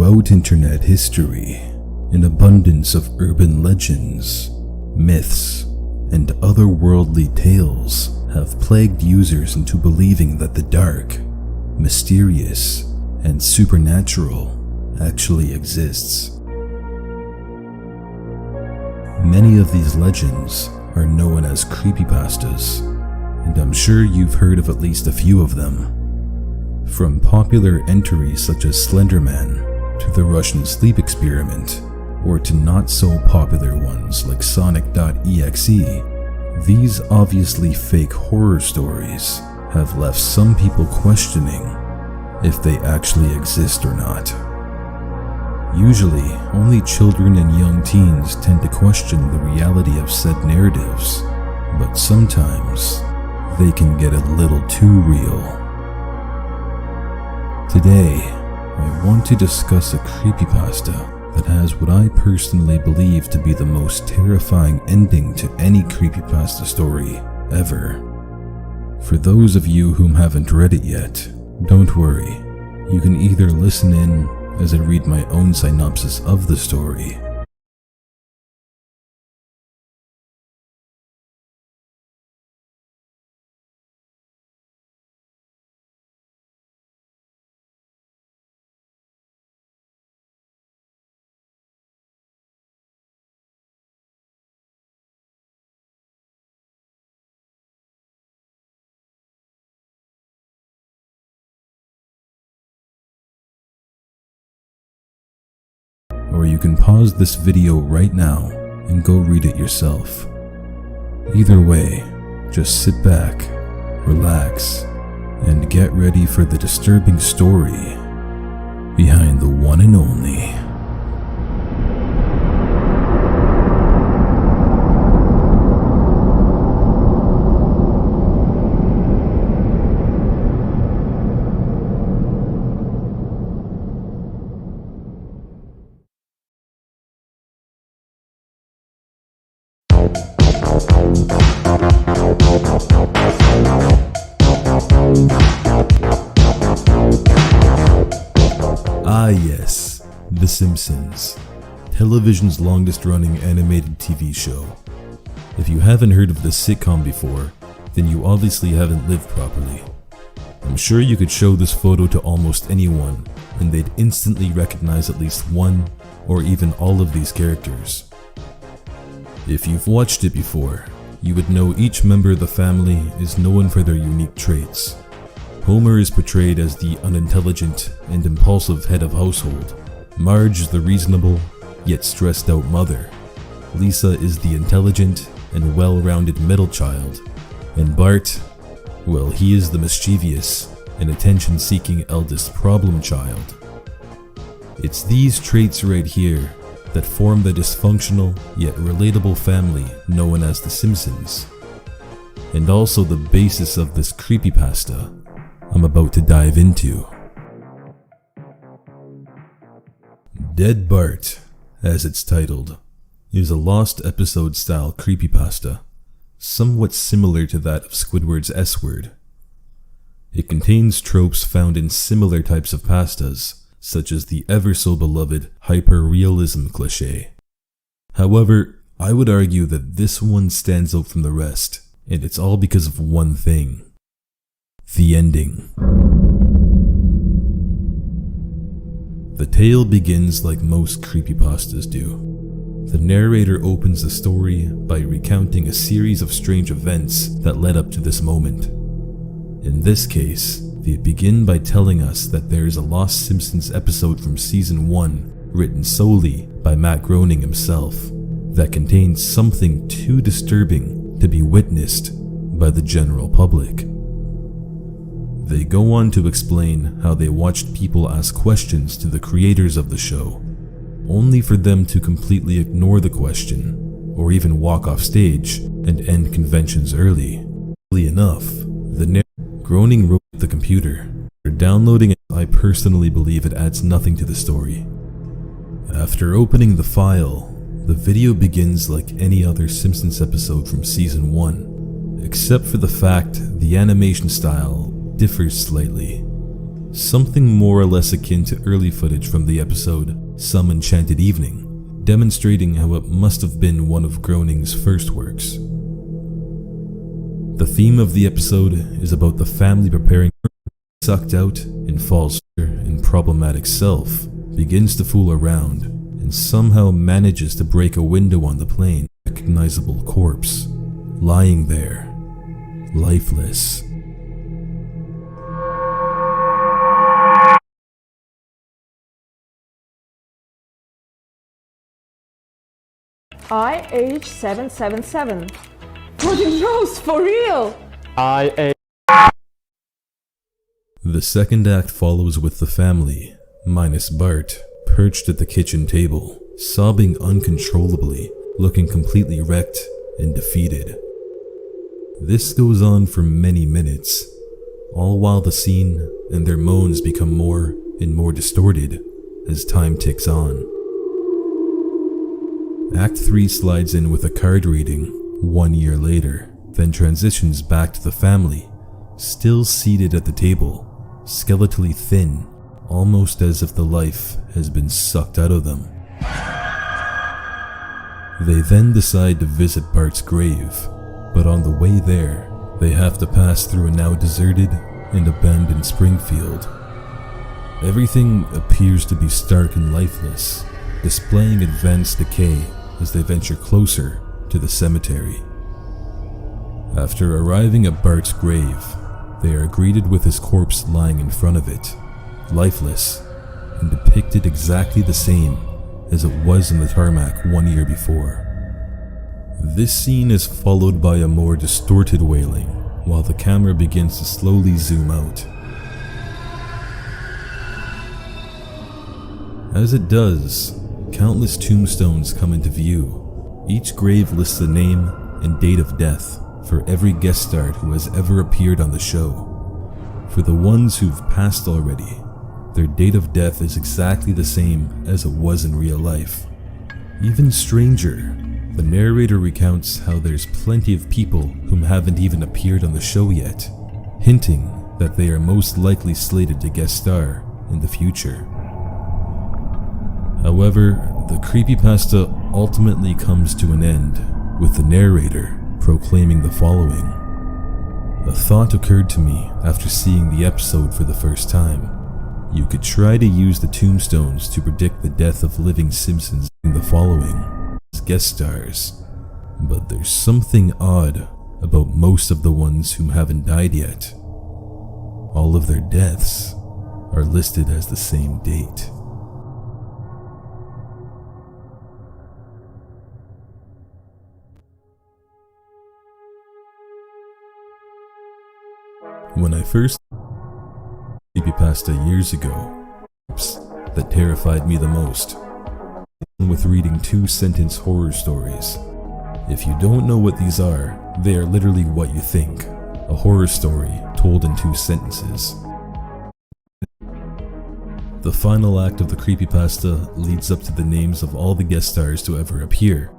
Throughout internet history, an abundance of urban legends, myths, and otherworldly tales have plagued users into believing that the dark, mysterious, and supernatural actually exists. Many of these legends are known as creepypastas, and I'm sure you've heard of at least a few of them. From popular entries such as Slenderman, to the Russian sleep experiment, or to not so popular ones like Sonic.exe, these obviously fake horror stories have left some people questioning if they actually exist or not. Usually, only children and young teens tend to question the reality of said narratives, but sometimes they can get a little too real. Today, I want to discuss a creepypasta that has what I personally believe to be the most terrifying ending to any creepypasta story ever. For those of you whom haven't read it yet, don't worry. You can either listen in as I read my own synopsis of the story, or you can pause this video right now and go read it yourself. Either way, just sit back, relax, and get ready for the disturbing story behind the one and only yes, The Simpsons, television's longest-running animated TV show. If you haven't heard of this sitcom before, then you obviously haven't lived properly. I'm sure you could show this photo to almost anyone, and they'd instantly recognize at least one or even all of these characters. If you've watched it before, you would know each member of the family is known for their unique traits. Homer is portrayed as the unintelligent and impulsive head of household. Marge is the reasonable, yet stressed out mother. Lisa is the intelligent and well-rounded middle child. And Bart, well, he is the mischievous and attention-seeking eldest problem child. It's these traits right here that form the dysfunctional yet relatable family known as The Simpsons, and also the basis of this creepypasta I'm about to dive into. Dead Bart, as it's titled, is a lost episode style creepypasta, somewhat similar to that of Squidward's S-Word. It contains tropes found in similar types of pastas, such as the ever so beloved hyper-realism cliché. However, I would argue that this one stands out from the rest, and it's all because of one thing: the ending. The tale begins like most creepypastas do. The narrator opens the story by recounting a series of strange events that led up to this moment. In this case, they begin by telling us that there is a lost Simpsons episode from season 1, written solely by Matt Groening himself, that contains something too disturbing to be witnessed by the general public. They go on to explain how they watched people ask questions to the creators of the show, only for them to completely ignore the question, or even walk off stage and end conventions early. Oddly enough, the Groening wrote the computer. For downloading it, I personally believe it adds nothing to the story. After opening the file, the video begins like any other Simpsons episode from season 1, except for the fact the animation style differs slightly. something more or less akin to early footage from the episode Some Enchanted Evening, demonstrating how it must have been one of Groening's first works. The theme of the episode is about the family preparing for sucked out and falls and problematic self begins to fool around and somehow manages to break a window on the plane. Recognizable corpse lying there, lifeless. IH777. Floating Rose, for real! The second act follows with the family, minus Bart, perched at the kitchen table, sobbing uncontrollably, looking completely wrecked and defeated. This goes on for many minutes, all while the scene and their moans become more and more distorted as time ticks on. Act 3 slides in with a card reading 1 year later, then transitions back to the family, still seated at the table, skeletally thin, almost as if the life has been sucked out of them. They then decide to visit Bart's grave, but on the way there, they have to pass through a now deserted and abandoned Springfield. Everything appears to be stark and lifeless, displaying advanced decay as they venture closer to the cemetery. After arriving at Bart's grave, they are greeted with his corpse lying in front of it, lifeless, and depicted exactly the same as it was in the tarmac 1 year before. This scene is followed by a more distorted wailing, while the camera begins to slowly zoom out. As it does, countless tombstones come into view. Each grave lists the name and date of death for every guest star who has ever appeared on the show. For the ones who've passed already, their date of death is exactly the same as it was in real life. Even stranger, the narrator recounts how there's plenty of people whom haven't even appeared on the show yet, hinting that they are most likely slated to guest star in the future. However, the creepypasta ultimately comes to an end, with the narrator proclaiming the following. A thought occurred to me after seeing the episode for the first time. You could try to use the tombstones to predict the death of living Simpsons in the following as guest stars, but there's something odd about most of the ones whom haven't died yet. All of their deaths are listed as the same date. When I first creepypasta years ago, that terrified me the most, with reading 2-sentence horror stories. If you don't know what these are, they are literally what you think, a horror story told in 2 sentences. The final act of the creepypasta leads up to the names of all the guest stars to ever appear.